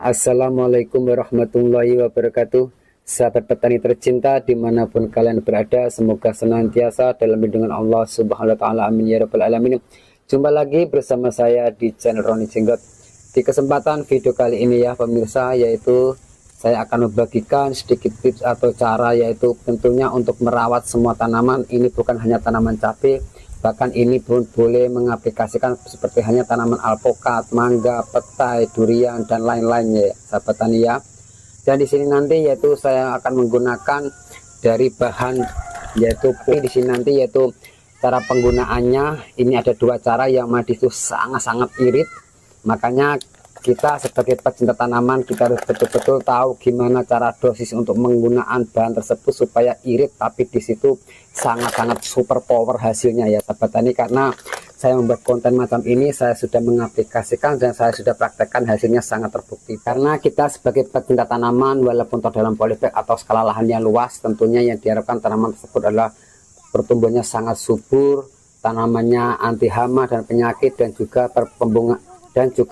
Assalamualaikum warahmatullahi wabarakatuh. Sahabat petani tercinta dimanapun kalian berada, semoga senantiasa dalam lindungan Allah Subhanahu wa Ta'ala. Amin ya Rabbal 'Alamin. Jumpa lagi bersama saya di channel Roni Jenggot. Di kesempatan video kali ini ya pemirsa, yaitu saya akan membagikan sedikit tips atau cara, yaitu tentunya untuk merawat semua tanaman. Ini bukan hanya tanaman cabai, bahkan ini pun boleh mengaplikasikan seperti hanya tanaman alpukat, mangga, petai, durian dan lain-lainnya, sahabat tani ya. Dan di sini nanti yaitu saya akan menggunakan dari bahan yaitu di sini nanti yaitu cara penggunaannya. Ini ada dua cara, yang mana itu sangat-sangat irit. Makanya kita sebagai pecinta tanaman kita harus betul-betul tahu gimana cara dosis untuk menggunakan bahan tersebut supaya irit, tapi di situ sangat-sangat super power hasilnya ya sahabat tani. Karena saya membuat konten macam ini, saya sudah mengaplikasikan dan saya sudah praktekkan, hasilnya sangat terbukti. Karena kita sebagai pecinta tanaman, walaupun dalam polybag atau skala lahan yang luas, tentunya yang diharapkan tanaman tersebut adalah pertumbuhannya sangat subur, tanamannya anti hama dan penyakit, dan juga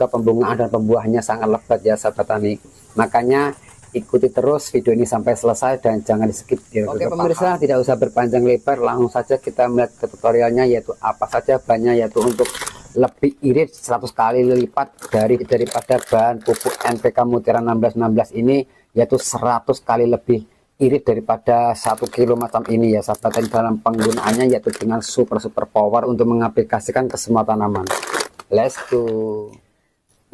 pembungaan dan pembuahannya sangat lebat ya sahabat tani. Makanya ikuti terus video ini sampai selesai dan jangan di skip. Oke pemirsa, tidak usah berpanjang lebar, langsung saja kita melihat ke tutorialnya, yaitu apa saja bahannya. Yaitu untuk lebih irit 100 kali lipat daripada bahan pupuk NPK Mutiara 1616 ini, yaitu 100 kali lebih irit daripada 1 kilo macam ini ya sahabat tani. Dalam penggunaannya yaitu dengan super power untuk mengaplikasikan ke semua tanaman. Let's go.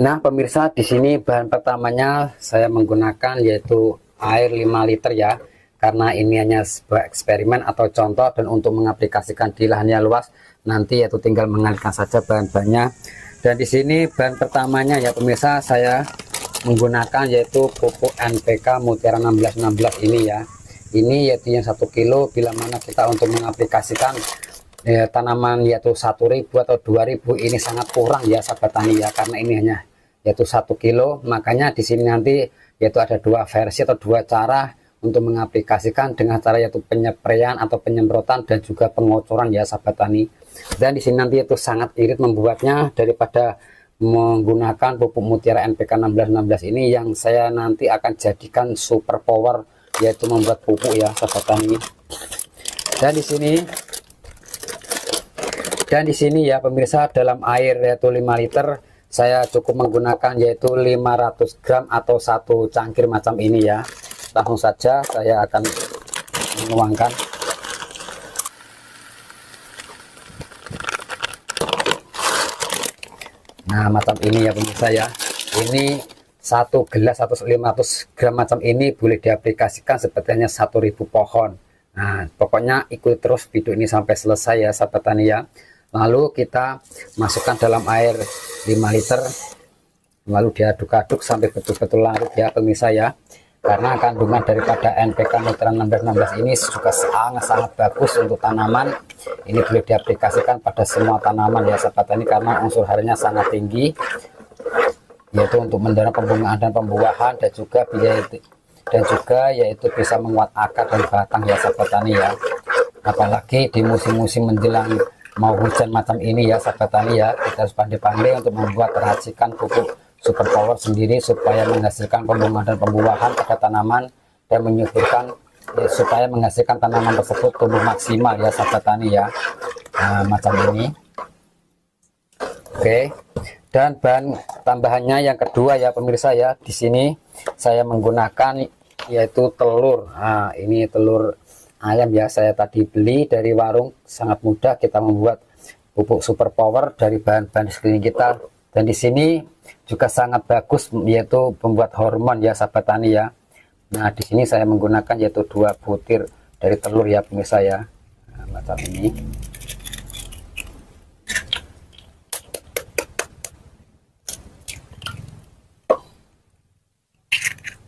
Nah pemirsa, di sini bahan pertamanya saya menggunakan yaitu air 5 liter ya, karena ini hanya sebuah eksperimen atau contoh, dan untuk mengaplikasikan di lahan yang luas nanti yaitu tinggal mengalirkan saja bahan-bahannya. Dan di sini bahan pertamanya ya pemirsa, saya menggunakan yaitu pupuk NPK Mutiara 1616 ini ya. Ini yaitu yang 1 kilo, bila mana kita untuk mengaplikasikan tanaman yaitu 1.000 atau 2.000 ini sangat kurang ya sahabat tani ya, karena ini hanya yaitu 1 kilo. Makanya di sini nanti yaitu ada dua versi atau dua cara untuk mengaplikasikan, dengan cara yaitu penyepraian atau penyemprotan dan juga pengocoran ya sahabat tani. Dan di sini nanti itu sangat irit membuatnya daripada menggunakan pupuk Mutiara NPK 1616 ini, yang saya nanti akan jadikan super power yaitu membuat pupuk ya sahabat tani. Dan di sini ya pemirsa, dalam air yaitu 5 liter saya cukup menggunakan yaitu 500 gram atau 1 cangkir macam ini ya. Langsung saja saya akan menuangkan. Nah macam ini ya pemirsa ya. Ini 1 gelas atau 500 gram macam ini boleh diaplikasikan sepertinya 1.000 pohon. Nah pokoknya ikuti terus video ini sampai selesai ya sahabat tani ya. Lalu kita masukkan dalam air 5 liter, lalu diaduk-aduk sampai betul-betul larut ya pemirsa ya. Karena kandungan daripada NPK Mutiara 1616 ini juga sangat bagus untuk tanaman. Ini boleh diaplikasikan pada semua tanaman ya sahabat tani, karena unsur harinya sangat tinggi, yaitu untuk mendorong pembungaan dan pembuahan, dan juga yaitu bisa menguat akar dan batang ya sahabat tani ya. Apalagi di musim-musim menjelang mau hujan macam ini ya sahabat tani ya, kita harus pandai-pandai untuk membuat racikan pupuk super power sendiri supaya menghasilkan pembungaan dan pembuahan pada tanaman, dan menyuburkan supaya menghasilkan tanaman tersebut tumbuh maksimal ya sahabat tani ya. Nah, macam ini. Oke. Dan bahan tambahannya yang kedua ya pemirsa ya, di sini saya menggunakan yaitu telur. Nah, ini telur ayam ya, saya tadi beli dari warung. Sangat mudah kita membuat pupuk super power dari bahan-bahan sekeliling kita. Dan di sini juga sangat bagus yaitu pembuat hormon ya sahabat tani ya. Nah di sini saya menggunakan yaitu 2 butir dari telur ya pemirsa ya. Nah, macam ini.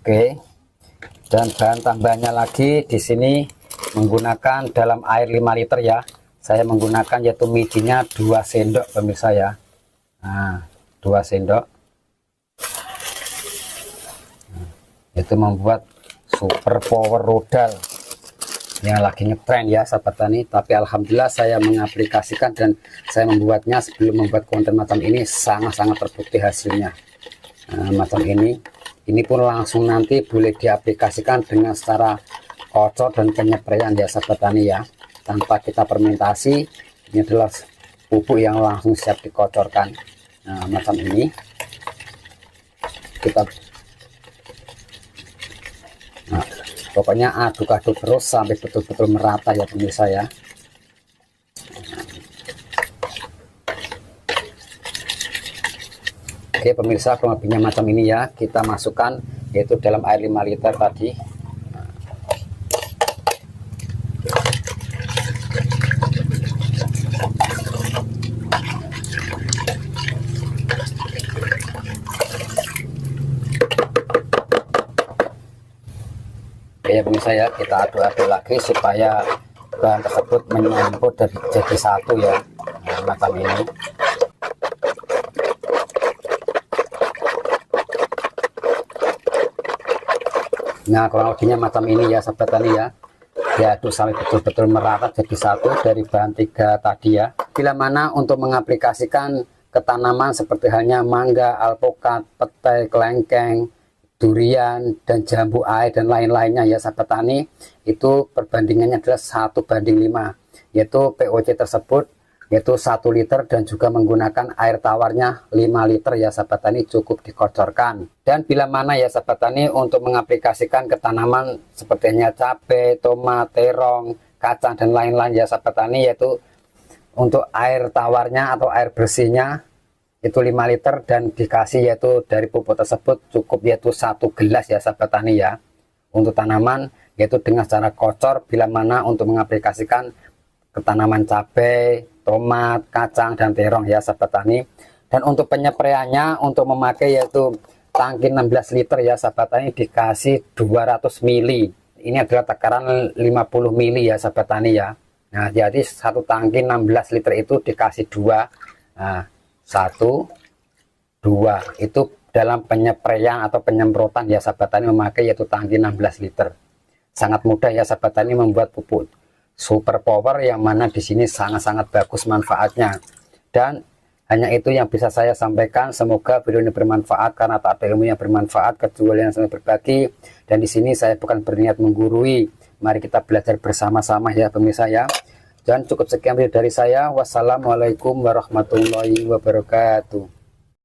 Oke. Dan bahan tambahannya lagi di sini menggunakan dalam air 5 liter ya, saya menggunakan yaitu mijinya 2 sendok pemirsa ya. Nah 2 sendok itu membuat super power rudal yang lagi ngetren ya sahabat tani. Tapi alhamdulillah saya mengaplikasikan dan saya membuatnya sebelum membuat konten macam ini sangat-sangat terbukti hasilnya. Nah, macam ini Ini pun langsung nanti boleh diaplikasikan dengan secara kocor dan penyepraian ya sahabat tani ya, tanpa kita fermentasi. Ini adalah pupuk yang langsung siap dikocorkan. Nah macam ini kita, nah, pokoknya aduk-aduk terus sampai betul-betul merata ya pemirsa ya. Oke pemirsa, kurang lebihnya macam ini ya, kita masukkan yaitu dalam air 5 liter tadi. Oke ya pemirsa ya, kita aduk-aduk lagi supaya bahan tersebut menyambut dari jadi satu ya. Nah, macam ini. Nah kurang lebihnya macam ini ya sahabat tani ya, diaduk sampai betul-betul merata jadi satu dari bahan 3 tadi ya. Bila mana untuk mengaplikasikan ke tanaman seperti halnya mangga, alpukat, petai, kelengkeng, durian, dan jambu air dan lain-lainnya ya sahabat tani, itu perbandingannya adalah 1:5, yaitu POC tersebut yaitu 1 liter dan juga menggunakan air tawarnya 5 liter ya sahabat tani, cukup dikocorkan. Dan bila mana ya sahabat tani untuk mengaplikasikan ke tanaman sepertinya cabai, tomat, terong, kacang dan lain-lain ya sahabat tani, yaitu untuk air tawarnya atau air bersihnya itu 5 liter dan dikasih yaitu dari pupuk tersebut cukup yaitu 1 gelas ya sahabat tani ya, untuk tanaman yaitu dengan cara kocor bila mana untuk mengaplikasikan ke tanaman cabai, tomat, kacang dan terong ya sahabat tani. Dan untuk penyepraiannya untuk memakai yaitu tangki 16 liter ya sahabat tani, dikasih 200 mili. Ini adalah takaran 50 mili ya sahabat tani ya. Nah jadi satu tangki 16 liter itu dikasih 2. Nah 1 2 itu dalam penyepraian atau penyemprotan ya sahabat tani memakai yaitu tangki 16 liter. Sangat mudah ya sahabat tani membuat pupuk super power yang mana di sini sangat-sangat bagus manfaatnya. Dan hanya itu yang bisa saya sampaikan. Semoga video ini bermanfaat, karena tak ada ilmu yang bermanfaat kecuali yang saling berbagi. Dan di sini saya bukan berniat menggurui. Mari kita belajar bersama-sama ya pemirsa ya. Dan cukup sekian video dari saya. Wassalamualaikum warahmatullahi wabarakatuh.